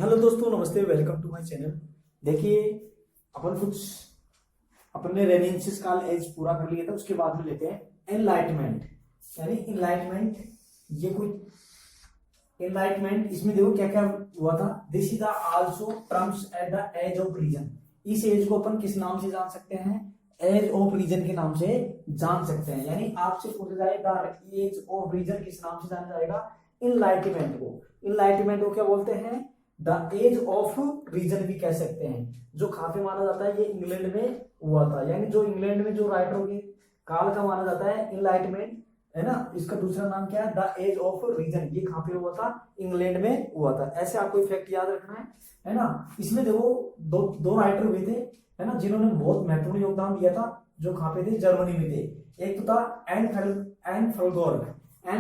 Hello दोस्तों, नमस्ते। Welcome to my channel. देखिए, अपने रेनेसांस काल एज पूरा कर लिया था। उसके बाद में लेते हैं एनलाइटमेंट। यानी इनलाइटमेंट, ये कोई एनलाइटमेंट, इसमें देखो क्या क्या हुआ था। This is the also terms at the age of reason. इस एज को अपन किस नाम से जान सकते हैं? एज ऑफ रीजन के नाम से जान सकते हैं। यानी आपसे पूछा जाए द एज ऑफ रीजन किस नाम से जाना जाएगा? इनलाइटमेंट को। इनलाइटमेंट को क्या बोलते हैं? द एज ऑफ रीजन भी कह सकते हैं। जो काफी माना जाता है ये इंग्लैंड में हुआ था। यानी जो इंग्लैंड में जो राइटरों की काल का माना जाता है इनलाइटमेंट, है ना। इसका दूसरा नाम क्या है? The age of reason. ये कहां पे हुआ था? इंग्लैंड में हुआ था। ऐसे आपको फैक्ट याद रखना है ना। इसमें देखो दो राइटर हुए थे, है ना, जिन्होंने बहुत महत्वपूर्ण योगदान दिया था। जो कहां पे थे? जर्मनी में थे। एक तो था एन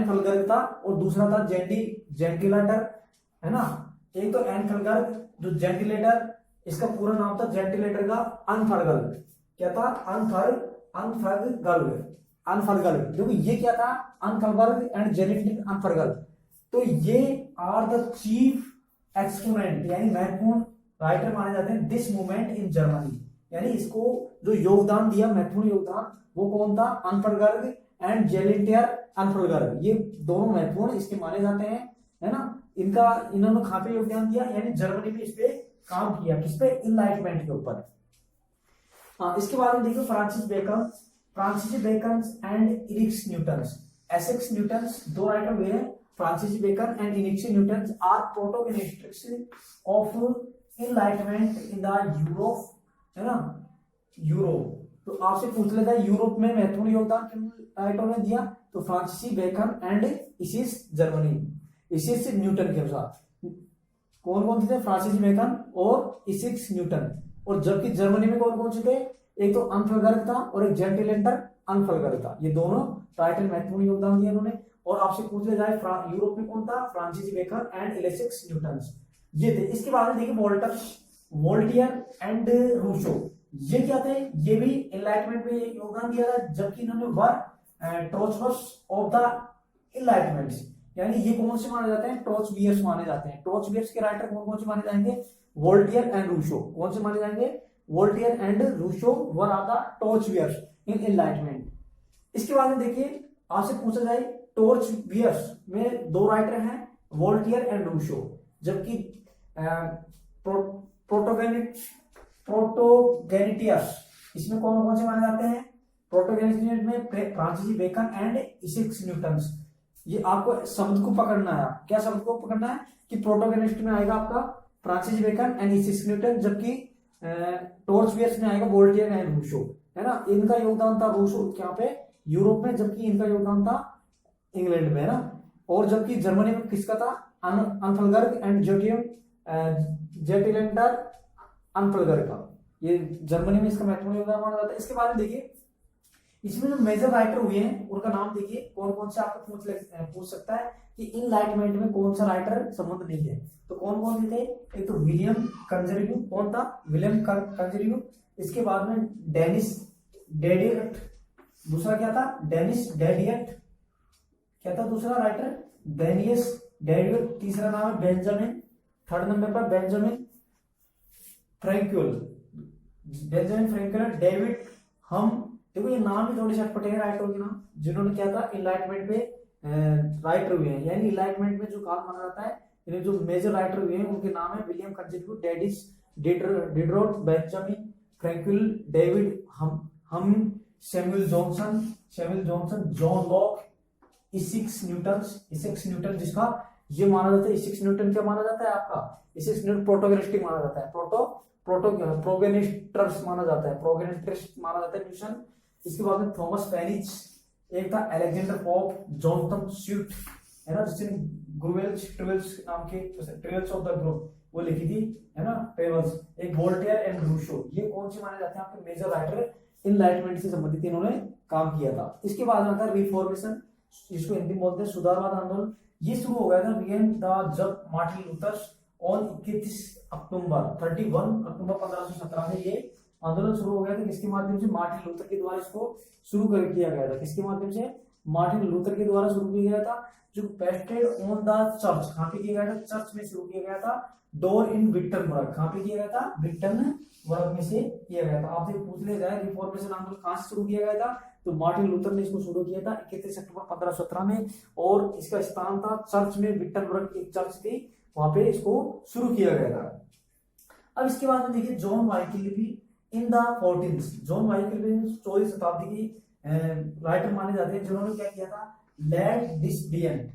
फलगर्ग था, और दूसरा था जेंटिलेटर, है ना। एक तो एन फलगर्ग, जो जेंटिलेटर, इसका पूरा नाम था जेंटिलेटर का अनफलगर्ग। क्या था? अनफलगर्ग। देखो ये क्या था? अनफलगर्ग एंड जेनेटिक अनफलगर्ग। तो ये आर द चीफ एक्सपोनेंट, यानी महत्वपूर्ण राइटर माने जाते हैं दिस मूवमेंट इन जर्मनी। यानी इसको जो योगदान दिया, महत्वपूर्ण योगदान, वो कौन था? अनफलगर्ग एंड जेलिंटियर अनफलगर्ग। ये दोनों महत्वपूर्ण इसके माने जाते हैं, है ना। इन्होंने कहां पे योगदान दिया? यानी जर्मनी में इस पे काम किया। किस पे? इनलाइटमेंट के ऊपर। इसके बाद में देखिए फ्रांसिस बेकन एंड इरिक्स न्यूटन। एसेक्स न्यूटन दो राइटर हुए हैं। फ्रांसिस बेकन एंड इरिक्स Newton are protagonists of enlightenment in the Europe, है ना, यूरोप। तो आपसे पूछ लेता है यूरोप में महत्वपूर्ण योगदान किन राइटरों ने दिया? तो Francis Bacon and Isaac Germany, Isaac Newton के अनुसार। कौन कौन से थे? फ्रांसिस बेकन और इसिस न्यूटन। और जबकि जर्मनी में कौन कौन से थे? एक तो अनफलगर्ग था और एक जेंटिलेटर अनफलगर्ग था। ये दोनों राइटर महत्वपूर्ण योगदान दिया उन्होंने। और आपसे पूछ लिया जाए यूरोप में कौन था? फ्रांसिस बेकन एंड इलेक्सिस न्यूटन, ये थे। इसके बाद देखिए वोल्टियर एंड रूसो। ये क्या थे? ये भी एनलाइटमेंट में योगदान दिया था, जबकि इन्होंने वर ट्रोचरस ऑफ द एनलाइटमेंट। यानी ये कौन से माने जाते हैं? टॉर्चबियर्स माने जाते हैं। टॉर्चबियर्स के राइटर कौन कौन से माने जाएंगे? Voltaire and Rousseau. कौन से माने जाएंगे? Voltaire and Rousseau were are the torchbearers in enlightenment. इसके बाद में देखिए, आपसे पूछा जाए टॉर्चबियर्स में दो राइटर हैं, वोल्टियर एंड रूसो। जबकि प्रोटोगेनिटियस, इसमें कौन कौन से माने जाते हैं? प्रोटोगेनिटियस में फ्रांसिस बेकन एंड इसिक्स न्यूटन। ये आपको शब्द को पकड़ना है। क्या शब्द को पकड़ना है? कि प्रोटोगेनिस्ट में आएगा आपका फ्रांसिस बेकन एंड इसिक्स न्यूटन, जबकि टॉर्चबियर्स में आएगा वोल्टियर एंड रूसो, है ना। इनका योगदान था रूसो यहाँ पे यूरोप में, जबकि इनका योगदान था इंग्लैंड में, है ना। और जबकि जर्मनी में किसका था? अनफलगर्ग एंड जेटिलेंटर अनफलगर्ग का। ये जर्मनी में इसका महत्वपूर्ण योगदान माना जाता है। इसके बाद में देखिए, इसमें जो मेजर राइटर हुए हैं उनका नाम देखिए कौन कौन से आपको पूछ सकता है कि इनलाइटमेंट में कौन सा राइटर संबंध नहीं है। तो कौन कौन से थे? एक तो विलियम कंजर्व्यू। कौन था? विलियम कंजर्व्यू। इसके बाद में डेनिस डेडियट। दूसरा क्या था? डेनिस डेडियट। क्या था दूसरा राइटर? डेनियस डेडियट। तीसरा नाम है बेंजामिन। थर्ड नंबर पर बेंजामिन फ्रैंकुल। डेविड हम। देखो ये नाम भी थोड़े से अटपटे हैं राइटरों के नाम, जिन्होंने क्या था? इनलाइटमेंट पे राइटर हुए हैं। यानी इनलाइटमेंट में जो काल माना जाता है, इन्हें जो मेजर राइटर हुए हैं उनके नाम है William Congreve, Denis Diderot, Benjamin Franklin, David Hume, Samuel Johnson, John Locke, Isaac Newton, जिसका ये माना जाता है, इसिक्स न्यूटन क्या माना जाता है आपका? इसिक्स न्यूटन प्रोटोगेनिस्टिक माना जाता है। प्रोगेनिस्टर्स माना जाता है, न्यूटन। इसके बाद में थॉमस पेनिच। एक था अलेक्जेंडर पोप, जॉनथन स्विफ्ट, है ना, जिसने ट्रेवल्स नाम के ट्रेवल्स ऑफ द ग्रुप वो लिखी थी, है ना, ट्रेवल्स। एक वोल्टेयर एंड रूसो। ये कौन से माने जाते हैं आपके मेजर राइटर? इनलाइटमेंट से संबंधित इन्होंने काम किया था। इसके बाद आता है रिफॉर्मेशन, जिसको हिंदी में बोलते हैं सुधारवाद आंदोलन। ये शुरू हो गया था जब मार्टिन लूथर ऑन 31 अक्टूबर 1517 में ये आंदोलन शुरू हो गया था। किसके माध्यम से? मार्टिन लूथर के द्वारा इसको शुरू किया गया था। किसके माध्यम से? मार्टिन लूथर के द्वारा शुरू किया गया था, जो पेस्टेड ऑन द चर्च, कहाँ पे किया गया था, चर्च में शुरू किया गया था। डोर इन विक्टनबर्ग, कहाँ पे किया गया था, विक्टनबर्ग में से किया गया था। आपसे पूछ लिया जाए रिफॉर्मेशन आंदोलन कहाँ से शुरू किया गया था, तो मार्टिन लूथर ने इसको शुरू किया था 31 अक्टूबर 1517 में, और इसका स्थान था चर्च में, विक्टनबर्ग एक चर्च थी, वहां पे इसको शुरू किया गया था। अब इसके बाद में देखिए John Wycliffe in the 14th, John Wycliffe 14वीं शताब्दी की राइटर माने जाते हैं, जिन्होंने क्या किया था, let this be and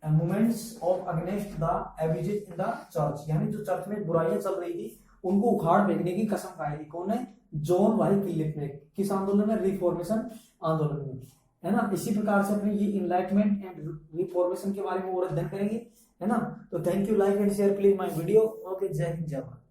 movements of against the abuses in the church, यानी जो चर्च में बुराइयां चल रही थी उनको उखाड़ फेंकने की कसम खाई थी। कौन है, जॉन वाइक्लिफ ने। किस आंदोलन में, रिफॉर्मेशन आंदोलन में, है ना। इसी प्रकार से अपने ये इनलाइटमेंट एंड रिफॉर्मेशन के बारे में और अध्ययन करेंगे, है ना। तो thank you, like and share please my video. Okay, जय हिंद, जय भारत।